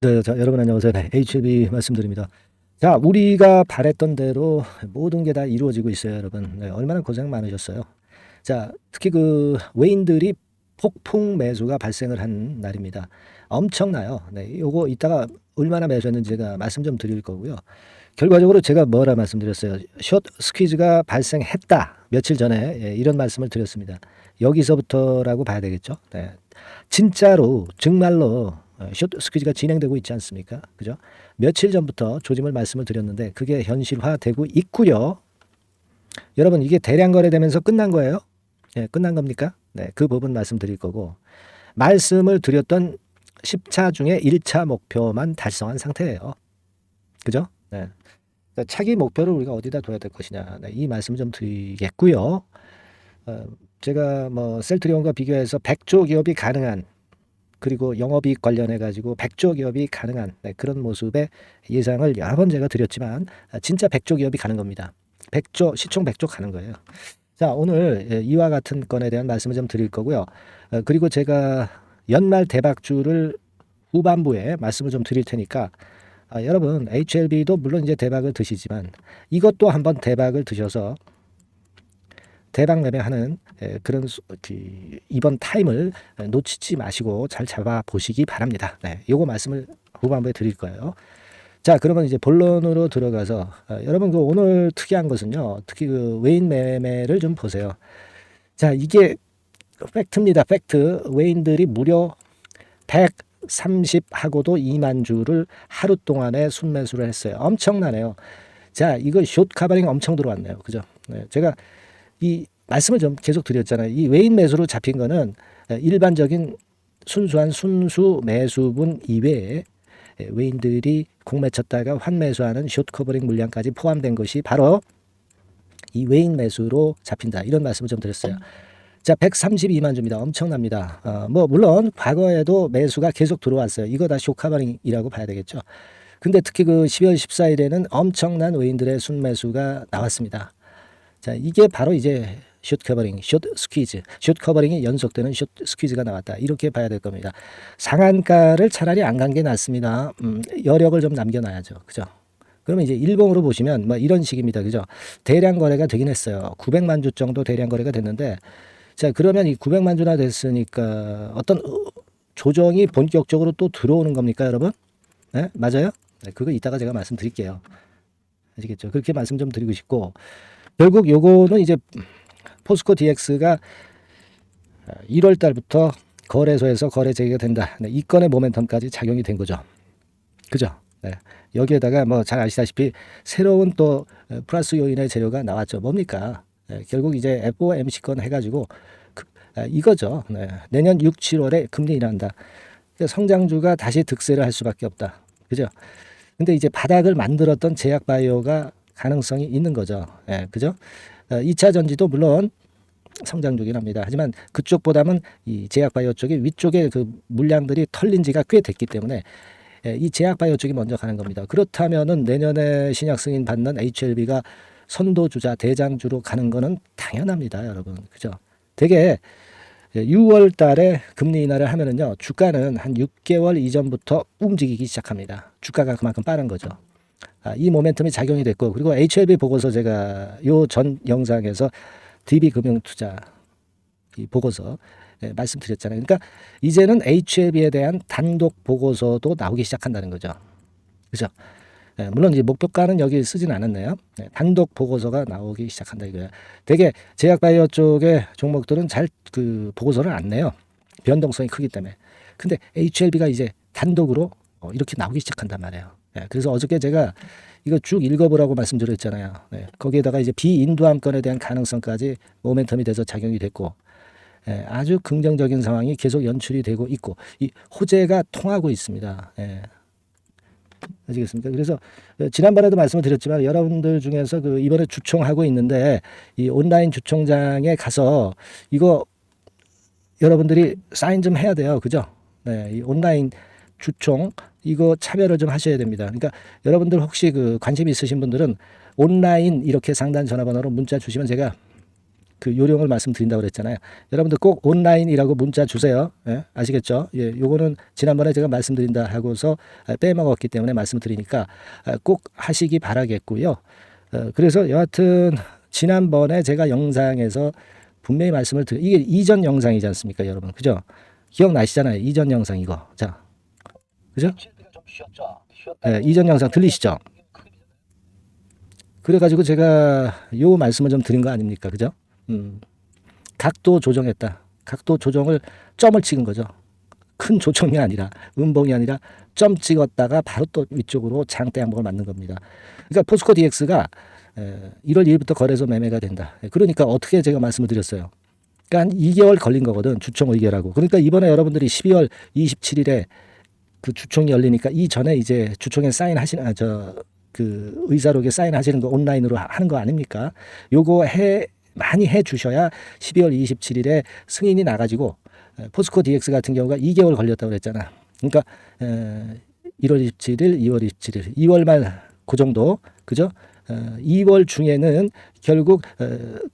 네, 자, 여러분 안녕하세요. 네, HLB 말씀드립니다. 자, 우리가 바랬던 대로 모든 게 다 이루어지고 있어요, 여러분. 네, 얼마나 고생 많으셨어요. 자, 특히 그 외인들이 폭풍 매수가 발생을 한 날입니다. 엄청나요. 네, 요거 이따가 얼마나 매수했는지 제가 말씀 좀 드릴 거고요. 결과적으로 제가 뭐라 말씀드렸어요. 숏 스퀴즈가 발생했다. 며칠 전에 이런 말씀을 드렸습니다. 여기서부터라고 봐야 되겠죠. 네. 진짜로 정말로 숏 스퀴즈가 진행되고 있지 않습니까? 그죠? 며칠 전부터 조짐을 말씀을 드렸는데 그게 현실화되고 있고요. 여러분 이게 대량 거래되면서 끝난 거예요? 네, 끝난 겁니까? 네, 그 부분 말씀드릴 거고 말씀을 드렸던 10차 중에 1차 목표만 달성한 상태예요. 그죠? 네. 차기 목표를 우리가 어디다 둬야 될 것이냐. 네, 이 말씀 좀 드리겠고요. 제가 뭐 셀트리온과 비교해서 100조 기업이 가능한 그리고 영업이익 관련해 가지고 100조 기업이 가능한 그런 모습의 예상을 여러 번 제가 드렸지만 진짜 100조 기업이 가는 겁니다. 100조 시총 100조 가는 거예요. 자, 오늘 이와 같은 건에 대한 말씀을 좀 드릴 거고요. 그리고 제가 연말 대박주를 후반부에 말씀을 좀 드릴 테니까 여러분 HLB도 물론 이제 대박을 드시지만 이것도 한번 대박을 드셔서 대박 매매하는 그런 이번 타임을 놓치지 마시고 잘 잡아 보시기 바랍니다. 네, 요거 말씀을 후반부에 드릴 거예요. 자, 그러면 이제 본론으로 들어가서 여러분 그 오늘 특이한 것은요. 특히 그 외인 매매를 좀 보세요. 자, 이게 팩트입니다. 팩트. 외인들이 무려 130하고도 2만 주를 하루 동안에 순매수를 했어요. 엄청나네요. 자, 이거 숏 카바링 엄청 들어왔네요. 그죠? 네, 제가 이 말씀을 좀 계속 드렸잖아요. 이 외인 매수로 잡힌 거는 일반적인 순수한 순수 매수분 이외에 외인들이 공매쳤다가 환매수하는 숏 커버링 물량까지 포함된 것이 바로 이 외인 매수로 잡힌다. 이런 말씀을 좀 드렸어요. 자, 132만 주입니다. 엄청납니다. 뭐 물론 과거에도 매수가 계속 들어왔어요. 이거 다 숏 커버링이라고 봐야 되겠죠. 근데 특히 그 12월 14일에는 엄청난 외인들의 순매수가 나왔습니다. 자, 이게 바로 이제 숏 커버링, 숏 스퀴즈, 숏 커버링이 연속되는 숏 스퀴즈가 나왔다. 이렇게 봐야 될 겁니다. 상한가를 차라리 안 간 게 낫습니다. 여력을 좀 남겨놔야죠. 그죠? 그러면 이제 일봉으로 보시면 뭐 이런 식입니다. 그죠? 대량 거래가 되긴 했어요. 900만 주 정도 대량 거래가 됐는데 자, 그러면 이 900만 주나 됐으니까 어떤 조정이 본격적으로 또 들어오는 겁니까, 여러분? 네? 맞아요? 네, 그거 이따가 제가 말씀드릴게요. 아시겠죠? 그렇게 말씀 좀 드리고 싶고 결국 요거는 이제 포스코 DX가 1월 달부터 거래소에서 거래 재개가 된다. 네, 이 건의 모멘텀까지 작용이 된 거죠. 그죠? 네. 여기에다가 뭐 잘 아시다시피 새로운 또 플러스 요인의 재료가 나왔죠. 뭡니까? 네, 결국 이제 FOMC 건 해가지고 이거죠. 네. 내년 6, 7월에 금리 인하한다. 성장주가 다시 득세를 할 수밖에 없다. 그죠? 근데 이제 바닥을 만들었던 제약 바이오가 가능성이 있는 거죠. 예, 그죠? 2차 전지도 물론 성장주긴 합니다. 하지만 그쪽보다는 이 제약바이오 쪽이 위쪽에 그 물량들이 털린 지가 꽤 됐기 때문에 이 제약바이오 쪽이 먼저 가는 겁니다. 그렇다면은 내년에 신약 승인 받는 HLB가 선도주자 대장주로 가는 거는 당연합니다, 여러분. 그죠? 되게 6월 달에 금리 인하를 하면은요, 주가는 한 6개월 이전부터 움직이기 시작합니다. 주가가 그만큼 빠른 거죠. 이 모멘텀이 작용이 됐고 그리고 HLB 보고서 제가 요 전 영상에서 DB금융투자 이 보고서 말씀드렸잖아요. 그러니까 이제는 HLB에 대한 단독 보고서도 나오기 시작한다는 거죠. 그죠? 물론 이제 목표가는 여기 쓰진 않았네요. 단독 보고서가 나오기 시작한다 이거예요. 되게 제약바이오 쪽의 종목들은 잘 그 보고서를 안 내요. 변동성이 크기 때문에. 근데 HLB가 이제 단독으로 이렇게 나오기 시작한단 말이에요. 그래서 어저께 제가 이거 쭉 읽어보라고 말씀드렸잖아요. 거기에다가 이제 비인도함권에 대한 가능성까지 모멘텀이 돼서 작용이 됐고 아주 긍정적인 상황이 계속 연출이 되고 있고 이 호재가 통하고 있습니다. 아시겠습니까? 그래서 지난번에도 말씀을 드렸지만 여러분들 중에서 그 이번에 주총하고 있는데 이 온라인 주총장에 가서 이거 여러분들이 사인 좀 해야 돼요. 그죠? 이 온라인 주총 이거 참여를 좀 하셔야 됩니다. 그러니까 여러분들 혹시 그 관심 있으신 분들은 온라인 이렇게 상단 전화번호로 문자 주시면 제가 그 요령을 말씀드린다고 그랬잖아요. 여러분들 꼭 온라인이라고 문자 주세요. 예? 아시겠죠? 예, 요거는 지난번에 제가 말씀드린다 하고서 빼먹었기 때문에 말씀드리니까 꼭 하시기 바라겠고요. 그래서 여하튼 지난번에 제가 영상에서 분명히 말씀을 이게 이전 영상이지 않습니까, 여러분? 그죠? 기억나시잖아요. 이전 영상 이거. 자, 그죠? 예, 이전 영상 들리시죠? 그래가지고 제가 요 말씀을 좀 드린 거 아닙니까? 그죠? 각도 조정했다. 각도 조정을 점을 찍은 거죠. 큰 조정이 아니라 음봉이 아니라 점 찍었다가 바로 또 위쪽으로 장대 양봉을 맞는 겁니다. 그러니까 포스코 DX가 1월 1일부터 거래소 매매가 된다. 그러니까 어떻게 제가 말씀을 드렸어요. 그러니까 한 2개월 걸린 거거든. 주총 의결하고. 그러니까 이번에 여러분들이 12월 27일에 그 주총이 열리니까 이 전에 이제 주총에 사인하시는 그 의사록에 사인하시는 거 온라인으로 하는 거 아닙니까? 요거 많이 해 주셔야 12월 27일에 승인이 나가지고 포스코 DX 같은 경우가 2개월 걸렸다고 그랬잖아. 그러니까 1월 27일, 2월 27일, 2월 말 그 정도, 그죠? 2월 중에는 결국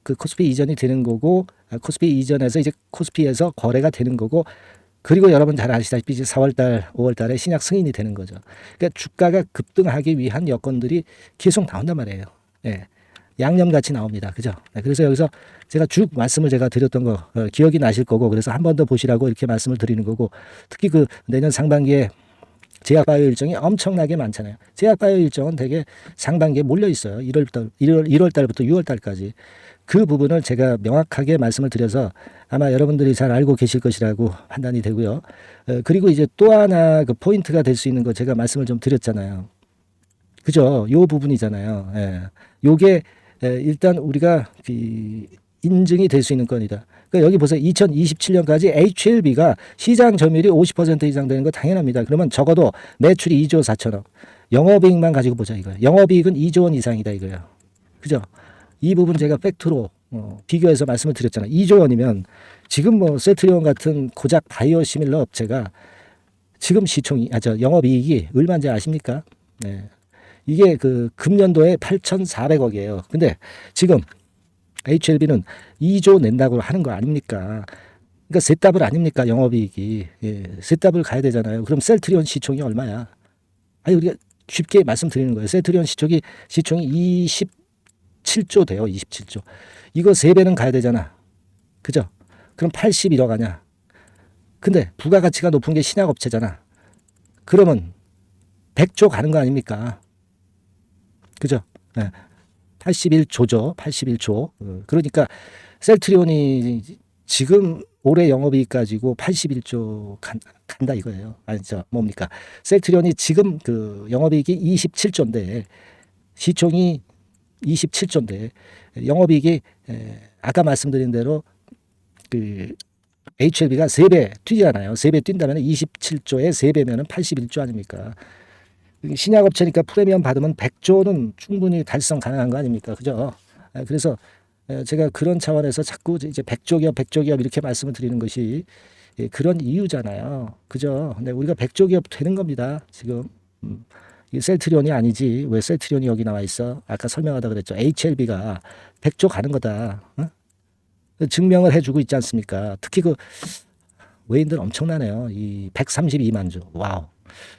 그 코스피 이전이 되는 거고, 코스피 이전에서 이제 코스피에서 거래가 되는 거고, 그리고 여러분 잘 아시다시피 이제 4월달, 5월달에 신약 승인이 되는 거죠. 그러니까 주가가 급등하기 위한 여건들이 계속 나온단 말이에요. 예. 양념같이 나옵니다. 그죠? 네, 그래서 여기서 제가 쭉 말씀을 제가 드렸던 거 기억이 나실 거고, 그래서 한 번 더 보시라고 이렇게 말씀을 드리는 거고, 특히 그 내년 상반기에 제약바이오 일정이 엄청나게 많잖아요. 제약바이오 일정은 되게 상반기에 몰려 있어요. 1월 달부터 6월 달까지. 그 부분을 제가 명확하게 말씀을 드려서 아마 여러분들이 잘 알고 계실 것이라고 판단이 되고요. 그리고 이제 또 하나 그 포인트가 될 수 있는 거 제가 말씀을 좀 드렸잖아요. 그죠? 요 부분이잖아요. 예. 요게 일단 우리가 인증이 될 수 있는 건이다. 그러니까 여기 보세요. 2027년까지 HLB가 시장 점유율이 50% 이상 되는 거 당연합니다. 그러면 적어도 매출이 2조 4천억. 영업이익만 가지고 보자 이거예요. 영업이익은 2조 원 이상이다 이거예요. 그죠? 이 부분 제가 팩트로 비교해서 말씀을 드렸잖아요. 2조 원이면 지금 뭐 셀트리온 같은 고작 바이오 시밀러 업체가 지금 영업이익이 얼마인지 아십니까? 네. 이게 그 금년도에 8,400억이에요. 근데 지금 HLB는 2조 낸다고 하는 거 아닙니까? 그러니까 셋더블 아닙니까? 영업이익이. 예, 셋더블 가야 되잖아요. 그럼 셀트리온 시총이 얼마야? 아니 우리가 쉽게 말씀드리는 거예요. 셀트리온 시총이 27조 돼요. 27조. 이거 3배는 가야 되잖아. 그죠? 그럼 81억 아냐? 근데 부가가치가 높은 게 신약업체잖아. 그러면 100조 가는 거 아닙니까? 그죠? 네. 81조죠. 81조. 그러니까 셀트리온이 지금 올해 영업이익 가지고 81조 간다 이거예요. 아니 뭡니까? 셀트리온이 지금 그 영업이익이 27조인데 시총이 27조인데 영업이익이 아까 말씀드린 대로 그 HLB가 3배 뛰잖아요. 3배 뛴다면 27조에 3배면 81조 아닙니까? 신약업체니까 프리미엄 받으면 100조는 충분히 달성 가능한 거 아닙니까? 그죠? 그래서 제가 그런 차원에서 자꾸 이제 100조 기업 이렇게 말씀을 드리는 것이 그런 이유잖아요. 그죠? 근데 우리가 100조 기업 되는 겁니다. 지금. 이 셀트리온이 아니지. 왜 셀트리온이 여기 나와 있어? 아까 설명하다 그랬죠. HLB가 100조 가는 거다. 증명을 해주고 있지 않습니까? 특히 그 외인들 엄청나네요. 이 132만 주. 와우.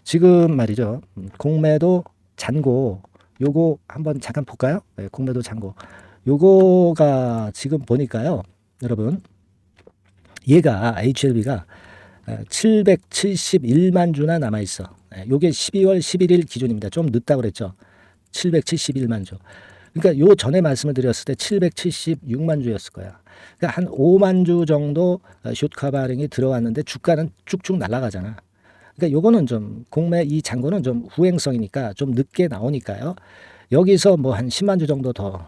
지금 말이죠. 공매도 잔고 요거 한번 잠깐 볼까요? 네, 공매도 잔고 요거가 지금 보니까요. 여러분 얘가 HLB가 771만 주나 남아있어. 요게 12월 11일 기준입니다. 좀 늦다고 그랬죠. 771만 주. 그러니까 요 전에 말씀을 드렸을 때 776만 주였을 거야. 그러니까 한 5만 주 정도 숏 커버링이 들어왔는데 주가는 쭉쭉 날아가잖아. 그러니까 요거는 좀 공매 이 잔고는 좀 후행성이니까 좀 늦게 나오니까요. 여기서 뭐 한 10만 주 정도 더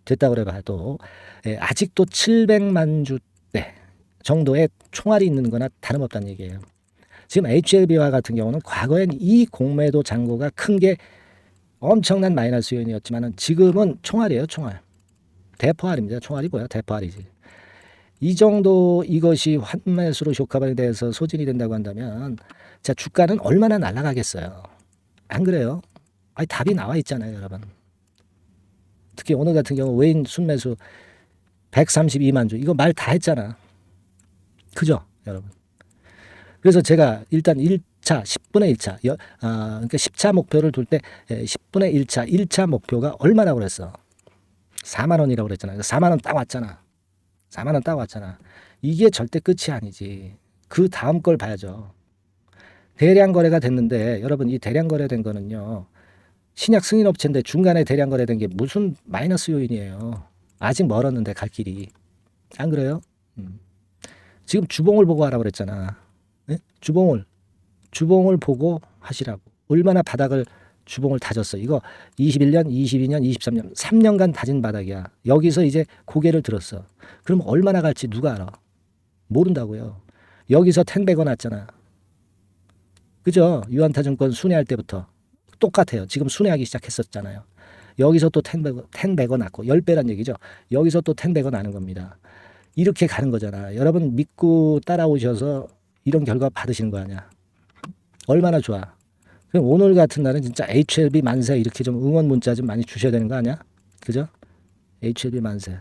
됐다 그래 봐도 아직도 700만 주대 정도의 총알이 있는 거나 다름없다는 얘기예요. 지금 HLB와 같은 경우는 과거엔 이 공매도 잔고가 큰 게 엄청난 마이너스 요인이었지만 지금은 총알이에요. 총알. 대포알입니다. 총알이 뭐야? 대포알이지. 이 정도 이것이 환매수로 쇼카반에 대해서 소진이 된다고 한다면 자 주가는 얼마나 날아가겠어요. 안 그래요? 아니 답이 나와 있잖아요. 여러분. 특히 오늘 같은 경우 외인 순매수 132만 주. 이거 말 다 했잖아. 그죠, 여러분? 그래서 제가 일단 1차, 10분의 1차, 그러니까 10차 목표를 둘 때 10분의 1차, 1차 목표가 얼마라고 그랬어? 4만 원이라고 그랬잖아. 4만 원 딱 왔잖아. 4만 원 딱 왔잖아. 이게 절대 끝이 아니지. 그 다음 걸 봐야죠. 대량 거래가 됐는데 여러분 이 대량 거래된 거는요. 신약 승인 업체인데 중간에 대량 거래된 게 무슨 마이너스 요인이에요. 아직 멀었는데 갈 길이. 안 그래요? 지금 주봉을 보고 하라고 그랬잖아. 네? 주봉을 보고 하시라고. 얼마나 바닥을 주봉을 다졌어. 이거 21년, 22년, 23년, 3년간 다진 바닥이야. 여기서 이제 고개를 들었어. 그럼 얼마나 갈지 누가 알아? 모른다고요. 여기서 10배가 났잖아. 그죠? 유한타증권 순회할 때부터 똑같아요. 지금 순회하기 시작했었잖아요. 여기서 또 10배가 났고 10배란 얘기죠. 여기서 또 10배가 나는 겁니다. 이렇게 가는 거잖아. 여러분 믿고 따라오셔서 이런 결과 받으시는 거 아니야. 얼마나 좋아. 그럼 오늘 같은 날은 진짜 HLB 만세 이렇게 좀 응원 문자 좀 많이 주셔야 되는 거 아니야? 그죠? HLB 만세.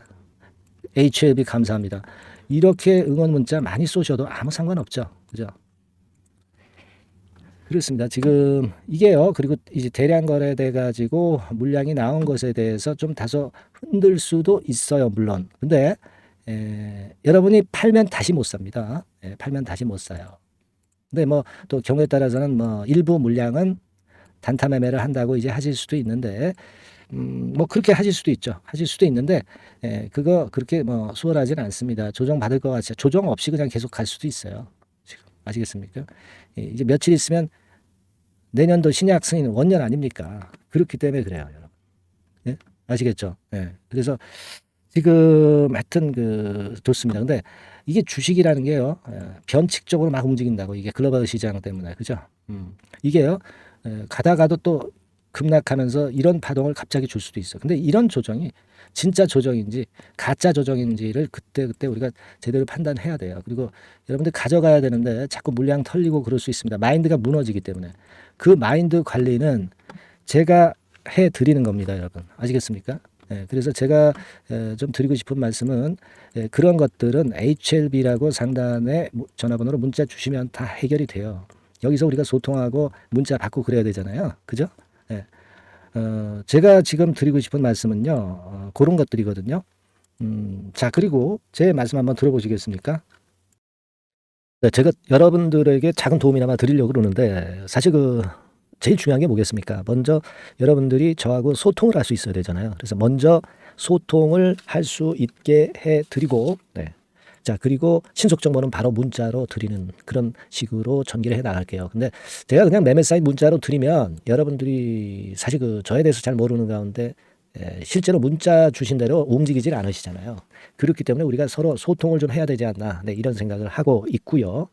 HLB 감사합니다. 이렇게 응원 문자 많이 쏘셔도 아무 상관없죠. 그죠? 그렇습니다. 지금 이게요. 그리고 이제 대량 거래돼 가지고 물량이 나온 것에 대해서 좀 다소 흔들 수도 있어요. 물론. 근데 여러분이 팔면 다시 못 삽니다. 팔면 다시 못 사요. 근데 뭐 또 경우에 따라서는 뭐 일부 물량은 단타 매매를 한다고 이제 하실 수도 있는데 뭐 그렇게 하실 수도 있죠. 하실 수도 있는데 그거 그렇게 뭐 수월하지는 않습니다. 조정 받을 것 같아요. 조정 없이 그냥 계속 갈 수도 있어요. 지금 아시겠습니까? 이제 며칠 있으면 내년도 신약 승인 원년 아닙니까? 그렇기 때문에 그래요, 여러분. 예? 아시겠죠? 예. 그래서 지금 하여튼 좋습니다. 근데 이게 주식이라는 게요, 변칙적으로 막 움직인다고 이게 글로벌 시장 때문에 그죠? 이게요, 가다가도 또 급락하면서 이런 파동을 갑자기 줄 수도 있어. 근데 이런 조정이 진짜 조정인지 가짜 조정인지를 그때 우리가 제대로 판단해야 돼요. 그리고 여러분들 가져가야 되는데 자꾸 물량 털리고 그럴 수 있습니다. 마인드가 무너지기 때문에 그 마인드 관리는 제가 해 드리는 겁니다, 여러분. 아시겠습니까? 그래서 제가 좀 드리고 싶은 말씀은 그런 것들은 HLB라고 상단에 전화번호로 문자 주시면 다 해결이 돼요. 여기서 우리가 소통하고 문자 받고 그래야 되잖아요. 그죠? 제가 지금 드리고 싶은 말씀은요. 그런 것들이거든요. 자, 그리고 제 말씀 한번 들어보시겠습니까? 네, 제가 여러분들에게 작은 도움이나마 드리려고 그러는데 사실 제일 중요한 게 뭐겠습니까? 먼저 여러분들이 저하고 소통을 할 수 있어야 되잖아요. 그래서 먼저 소통을 할 수 있게 해드리고, 네. 자, 그리고 신속 정보는 바로 문자로 드리는 그런 식으로 전개를 해 나갈게요. 근데 제가 그냥 매매 사인 문자로 드리면 여러분들이 사실 저에 대해서 잘 모르는 가운데 실제로 문자 주신 대로 움직이질 않으시잖아요. 그렇기 때문에 우리가 서로 소통을 좀 해야 되지 않나, 네, 이런 생각을 하고 있고요.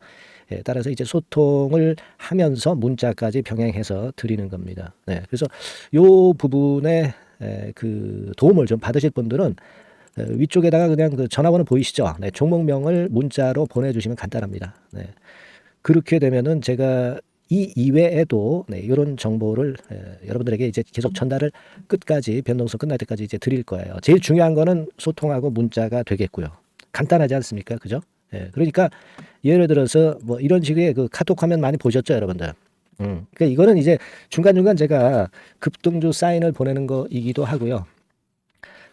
따라서 이제 소통을 하면서 문자까지 병행해서 드리는 겁니다. 네, 그래서 요 부분에 도움을 좀 받으실 분들은 위쪽에다가 그냥 전화번호 보이시죠? 네, 종목명을 문자로 보내주시면 간단합니다. 네, 그렇게 되면은 제가 이 이외에도 네, 이런 정보를 여러분들에게 이제 계속 전달을 끝까지 변동성 끝날 때까지 이제 드릴 거예요. 제일 중요한 거는 소통하고 문자가 되겠고요. 간단하지 않습니까? 그죠? 그러니까 예를 들어서 뭐 이런 식의 카톡 화면 많이 보셨죠, 여러분들? 그러니까 이거는 이제 중간중간 제가 급등주 사인을 보내는 거이기도 하고요.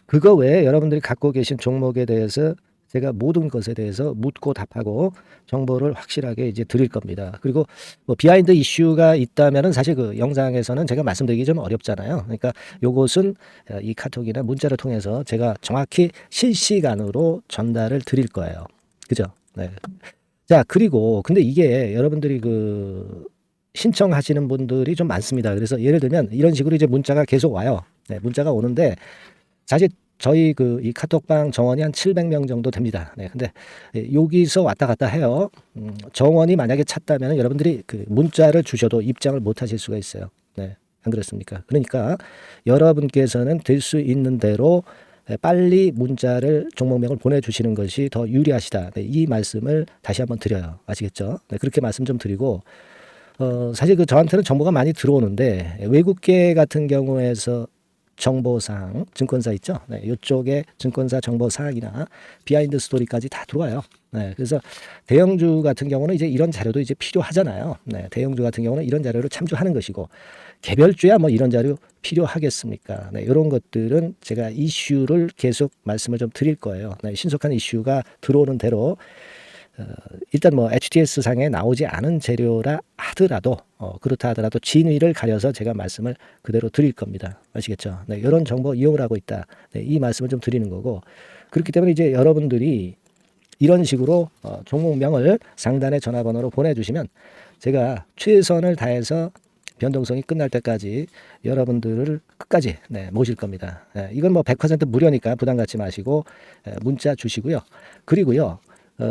그거 외에 여러분들이 갖고 계신 종목에 대해서 제가 모든 것에 대해서 묻고 답하고 정보를 확실하게 이제 드릴 겁니다. 그리고 뭐 비하인드 이슈가 있다면은 사실 영상에서는 제가 말씀드리기 좀 어렵잖아요. 그러니까 요것은 이 카톡이나 문자를 통해서 제가 정확히 실시간으로 전달을 드릴 거예요. 그죠? 네. 자, 그리고 근데 이게 여러분들이 신청하시는 분들이 좀 많습니다. 그래서 예를 들면 이런 식으로 이제 문자가 계속 와요. 네, 문자가 오는데 사실 저희 이 카톡방 정원이 한 700명 정도 됩니다. 네, 근데 여기서 왔다 갔다 해요. 정원이 만약에 찼다면 여러분들이 문자를 주셔도 입장을 못 하실 수가 있어요. 네, 안 그렇습니까? 그러니까 여러분께서는 될 수 있는 대로 빨리 문자를 종목명을 보내주시는 것이 더 유리하시다. 네, 이 말씀을 다시 한번 드려요. 아시겠죠? 네, 그렇게 말씀 좀 드리고 사실 저한테는 정보가 많이 들어오는데 외국계 같은 경우에서 정보사항, 증권사 있죠. 네, 이쪽에 증권사 정보사항이나 비하인드 스토리까지 다 들어와요. 네, 그래서 대형주 같은 경우는 이제 이런 자료도 이제 필요하잖아요. 네, 대형주 같은 경우는 이런 자료를 참조하는 것이고, 개별주야 뭐 이런 자료 필요하겠습니까? 네, 이런 것들은 제가 이슈를 계속 말씀을 좀 드릴 거예요. 네, 신속한 이슈가 들어오는 대로 일단 뭐 HTS 상에 나오지 않은 재료라 하더라도 그렇다 하더라도 진위를 가려서 제가 말씀을 그대로 드릴 겁니다. 아시겠죠? 네, 이런 정보 이용을 하고 있다. 네, 이 말씀을 좀 드리는 거고, 그렇기 때문에 이제 여러분들이 이런 식으로 종목명을 상단의 전화번호로 보내주시면 제가 최선을 다해서 변동성이 끝날 때까지 여러분들을 끝까지 모실 겁니다. 이건 뭐 100% 무료니까 부담 갖지 마시고 문자 주시고요. 그리고요.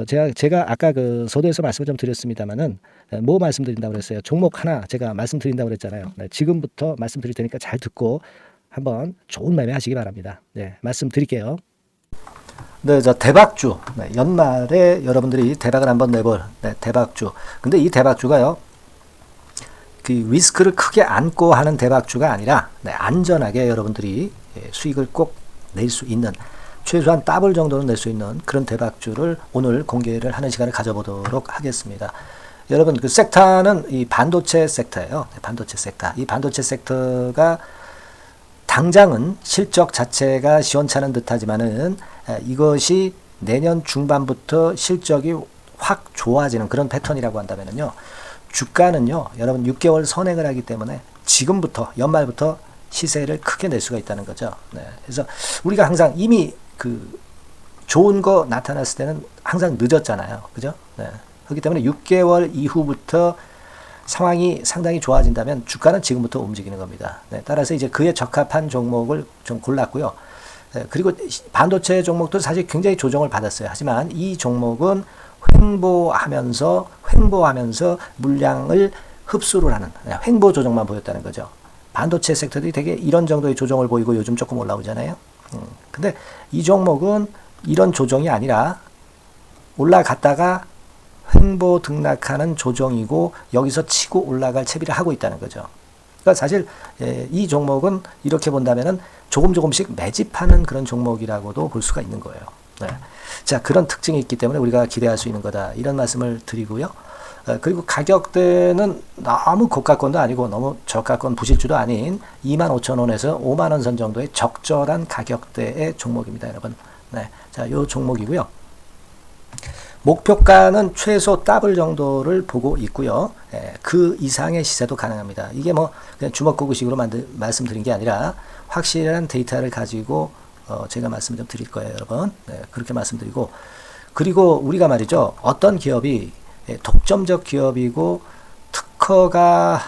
제가 아까 그 서두에서 말씀을 좀 드렸습니다만은 뭐 말씀드린다고 그랬어요. 종목 하나 제가 말씀드린다고 그랬잖아요. 지금부터 말씀드릴 테니까 잘 듣고 한번 좋은 매매 하시기 바랍니다. 네, 말씀드릴게요. 네, 저 대박주. 네, 연말에 여러분들이 대박을 한번 내볼 대박주. 근데 이 대박주가요. 그 리스크를 크게 안고 하는 대박주가 아니라 안전하게 여러분들이 수익을 꼭 낼 수 있는, 최소한 더블 정도는 낼 수 있는 그런 대박주를 오늘 공개를 하는 시간을 가져보도록 하겠습니다. 여러분, 그 섹터는 이 반도체 섹터예요. 반도체 섹터. 이 반도체 섹터가 당장은 실적 자체가 시원찮은 듯하지만은 이것이 내년 중반부터 실적이 확 좋아지는 그런 패턴이라고 한다면요. 주가는요, 여러분 6개월 선행을 하기 때문에 지금부터 연말부터 시세를 크게 낼 수가 있다는 거죠. 네. 그래서 우리가 항상 이미 그 좋은 거 나타났을 때는 항상 늦었잖아요. 그죠? 네. 그렇기 때문에 6개월 이후부터 상황이 상당히 좋아진다면 주가는 지금부터 움직이는 겁니다. 네. 따라서 이제 그에 적합한 종목을 좀 골랐고요. 네. 그리고 반도체 종목도 사실 굉장히 조정을 받았어요. 하지만 이 종목은 횡보하면서 물량을 흡수를 하는 횡보 조정만 보였다는 거죠. 반도체 섹터들이 되게 이런 정도의 조정을 보이고 요즘 조금 올라오잖아요. 근데 이 종목은 이런 조정이 아니라 올라갔다가 횡보 등락하는 조정이고 여기서 치고 올라갈 채비를 하고 있다는 거죠. 그러니까 사실 이 종목은 이렇게 본다면은 조금씩 매집하는 그런 종목이라고도 볼 수가 있는 거예요. 네. 자, 그런 특징이 있기 때문에 우리가 기대할 수 있는 거다. 이런 말씀을 드리고요. 그리고 가격대는 너무 고가권도 아니고 너무 저가권 부실주도 아닌 25,000원에서 50,000원 선 정도의 적절한 가격대의 종목입니다, 여러분. 네. 자, 요 종목이고요. 목표가는 최소 더블 정도를 보고 있고요. 그 이상의 시세도 가능합니다. 이게 뭐 그냥 주먹구구식으로 말씀드린 게 아니라 확실한 데이터를 가지고 제가 말씀 좀 드릴 거예요, 여러분. 네, 그렇게 말씀드리고, 그리고 우리가 말이죠, 어떤 기업이 독점적 기업이고 특허가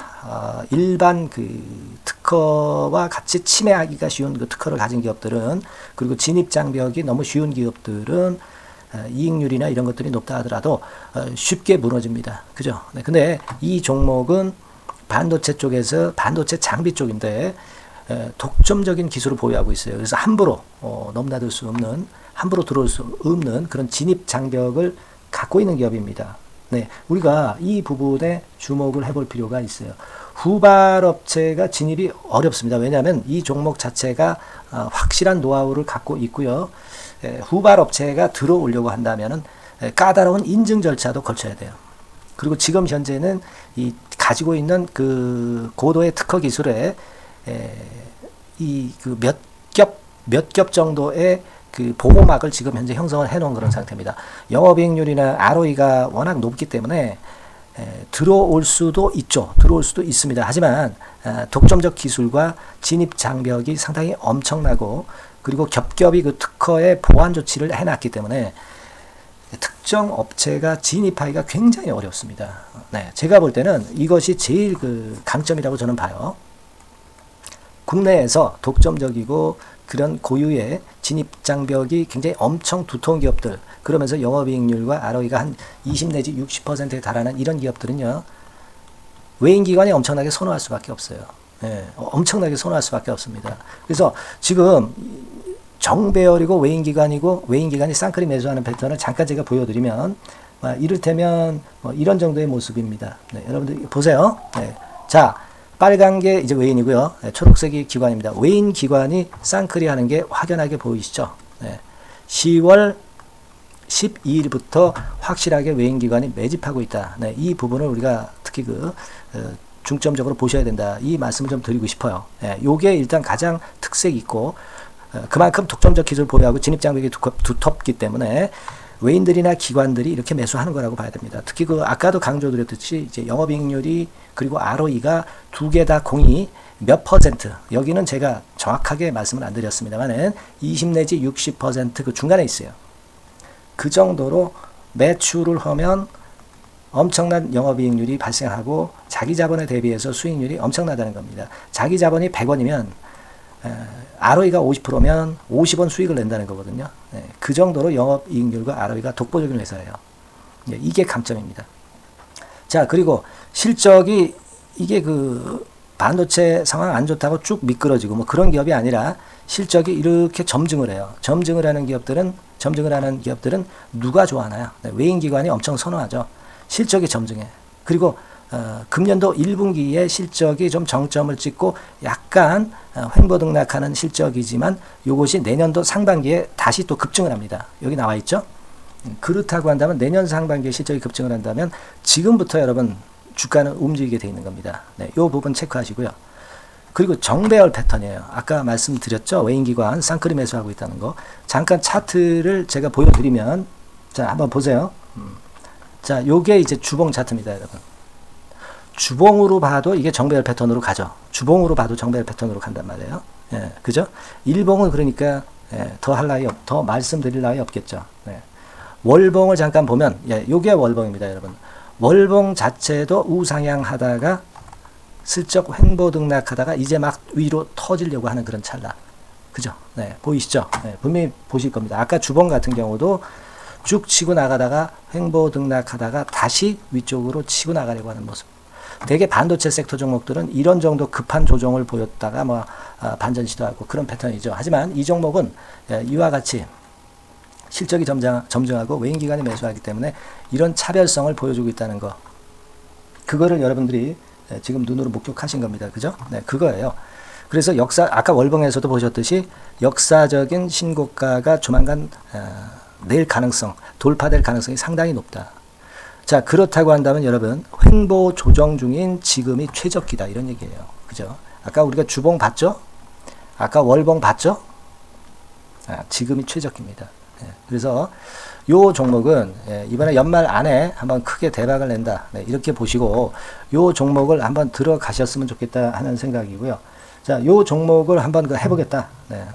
일반 그 특허와 같이 침해하기가 쉬운 그 특허를 가진 기업들은, 그리고 진입 장벽이 너무 쉬운 기업들은 이익률이나 이런 것들이 높다 하더라도 쉽게 무너집니다. 그죠? 네, 근데 이 종목은 반도체 쪽에서 반도체 장비 쪽인데 독점적인 기술을 보유하고 있어요. 그래서 함부로 넘나들 수 없는, 함부로 들어올 수 없는 그런 진입 장벽을 갖고 있는 기업입니다. 네, 우리가 이 부분에 주목을 해볼 필요가 있어요. 후발업체가 진입이 어렵습니다. 왜냐하면 이 종목 자체가 확실한 노하우를 갖고 있고요. 후발업체가 들어오려고 한다면은 까다로운 인증 절차도 거쳐야 돼요. 그리고 지금 현재는 이 가지고 있는 그 고도의 특허 기술에 이 그 몇 겹 정도의 그 보호막을 지금 현재 형성을 해놓은 그런 상태입니다. 영업이익률이나 ROE가 워낙 높기 때문에 들어올 수도 있죠. 들어올 수도 있습니다. 하지만 독점적 기술과 진입 장벽이 상당히 엄청나고, 그리고 겹겹이 그 특허의 보완 조치를 해놨기 때문에 특정 업체가 진입하기가 굉장히 어렵습니다. 네, 제가 볼 때는 이것이 제일 그 강점이라고 저는 봐요. 국내에서 독점적이고 그런 고유의 진입 장벽이 굉장히 엄청 두터운 기업들, 그러면서 영업이익률과 ROE가 한 20 내지 60%에 달하는 이런 기업들은요, 외인기관이 엄청나게 선호할 수밖에 없어요. 네, 엄청나게 선호할 수밖에 없습니다. 그래서 지금 정배열이고 외인기관이 쌍끌이 매수하는 패턴을 잠깐 제가 보여드리면 이를테면 이런 정도의 모습입니다. 네, 여러분들 보세요. 네. 자, 빨간 게 이제 외인이고요. 네, 초록색이 기관입니다. 외인 기관이 쌍클이 하는 게 확연하게 보이시죠? 네, 10월 12일부터 확실하게 외인 기관이 매집하고 있다. 네, 이 부분을 우리가 특히 중점적으로 보셔야 된다. 이 말씀을 좀 드리고 싶어요. 네, 요게 일단 가장 특색이 있고, 그만큼 독점적 기술을 보유하고 진입장벽이 두텁기 때문에 외인들이나 기관들이 이렇게 매수하는 거라고 봐야 됩니다. 특히 아까도 강조드렸듯이 이제 영업이익률이 그리고 ROE가 두 개 다 공이 몇 퍼센트, 여기는 제가 정확하게 말씀을 안 드렸습니다만은 20 내지 60% 그 중간에 있어요. 그 정도로 매출을 하면 엄청난 영업이익률이 발생하고 자기 자본에 대비해서 수익률이 엄청나다는 겁니다. 자기 자본이 100원이면 ROE가 50%면 50원 수익을 낸다는 거거든요. 네, 그 정도로 영업이익률과 ROE가 독보적인 회사예요. 네, 이게 강점입니다. 자, 그리고 실적이 이게 반도체 상황 안 좋다고 쭉 미끄러지고 뭐 그런 기업이 아니라 실적이 이렇게 점증을 해요. 점증을 하는 기업들은 누가 좋아하나요? 네, 외인기관이 엄청 선호하죠. 실적이 점증해. 그리고 금년도 1분기에 실적이 좀 정점을 찍고 약간 횡보등락하는 실적이지만 이것이 내년도 상반기에 다시 또 급증을 합니다. 여기 나와 있죠? 그렇다고 한다면 내년 상반기에 실적이 급증을 한다면 지금부터 여러분 주가는 움직이게 돼 있는 겁니다. 네, 이 부분 체크하시고요. 그리고 정배열 패턴이에요. 아까 말씀드렸죠? 외인기관 쌍끌이 매수하고 있다는 거. 잠깐 차트를 제가 보여드리면 자, 한번 보세요. 자, 요게 이제 주봉 차트입니다, 여러분. 주봉으로 봐도 이게 정배열 패턴으로 가죠. 주봉으로 봐도 정배열 패턴으로 간단 말이에요. 예, 그죠? 일봉은 그러니까 더 할 나위 더 말씀드릴 나위 없겠죠. 네. 월봉을 잠깐 보면 요게 월봉입니다, 여러분. 월봉 자체도 우상향 하다가 슬쩍 횡보등락하다가 이제 막 위로 터지려고 하는 그런 찰나. 그죠? 네, 보이시죠? 네, 분명히 보실 겁니다. 아까 주봉 같은 경우도 쭉 치고 나가다가 횡보등락하다가 다시 위쪽으로 치고 나가려고 하는 모습. 대개 반도체 섹터 종목들은 이런 정도 급한 조정을 보였다가 반전 시도하고 그런 패턴이죠. 하지만 이 종목은 이와 같이 실적이 점증하고 외인기관이 매수하기 때문에 이런 차별성을 보여주고 있다는 거. 그거를 여러분들이 지금 눈으로 목격하신 겁니다. 그죠? 네, 그거예요. 그래서 아까 월봉에서도 보셨듯이 역사적인 신고가가 조만간 돌파될 가능성이 상당히 높다. 자, 그렇다고 한다면 여러분 횡보 조정 중인 지금이 최적기다 이런 얘기예요. 그죠? 아까 우리가 주봉 봤죠? 아까 월봉 봤죠? 지금이 최적기입니다. 그래서 요 종목은 이번에 연말 안에 한번 크게 대박을 낸다. 이렇게 보시고 요 종목을 한번 들어가셨으면 좋겠다 하는 생각이고요. 자, 요 종목을 한번 해보겠다.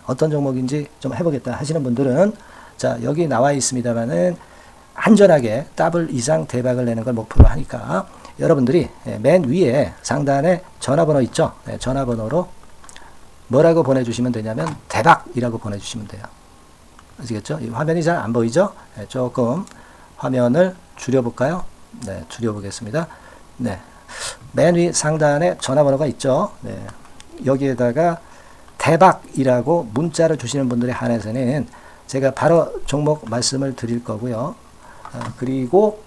어떤 종목인지 좀 해보겠다 하시는 분들은 자, 여기 나와 있습니다만은 안전하게 더블 이상 대박을 내는 걸 목표로 하니까 여러분들이 맨 위에 상단에 전화번호 있죠? 전화번호로 뭐라고 보내주시면 되냐면 대박이라고 보내주시면 돼요. 아시겠죠? 이 화면이 잘 안 보이죠? 조금 화면을 줄여볼까요? 네, 줄여보겠습니다. 네, 맨 위 상단에 전화번호가 있죠? 네, 여기에다가 대박이라고 문자를 주시는 분들에 한해서는 제가 바로 종목 말씀을 드릴 거고요. 그리고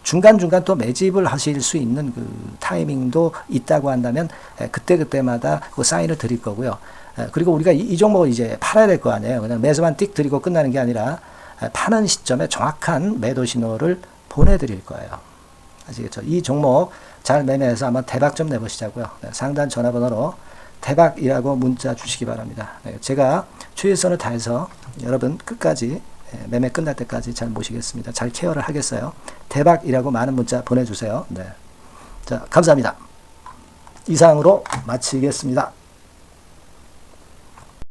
중간중간 또 매집을 하실 수 있는 타이밍도 있다고 한다면 그때마다 사인을 드릴 거고요. 그리고 우리가 이 종목을 이제 팔아야 될 거 아니에요. 그냥 매수만 띡 드리고 끝나는 게 아니라 파는 시점에 정확한 매도 신호를 보내드릴 거예요. 아시겠죠? 이 종목 잘 매매해서 한번 대박 좀 내보시자고요. 상단 전화번호로 대박이라고 문자 주시기 바랍니다. 제가 최선을 다해서 여러분 끝까지 매매 끝날 때까지 잘 모시겠습니다. 잘 케어를 하겠어요. 대박이라고 많은 문자 보내주세요. 네. 자, 감사합니다. 이상으로 마치겠습니다.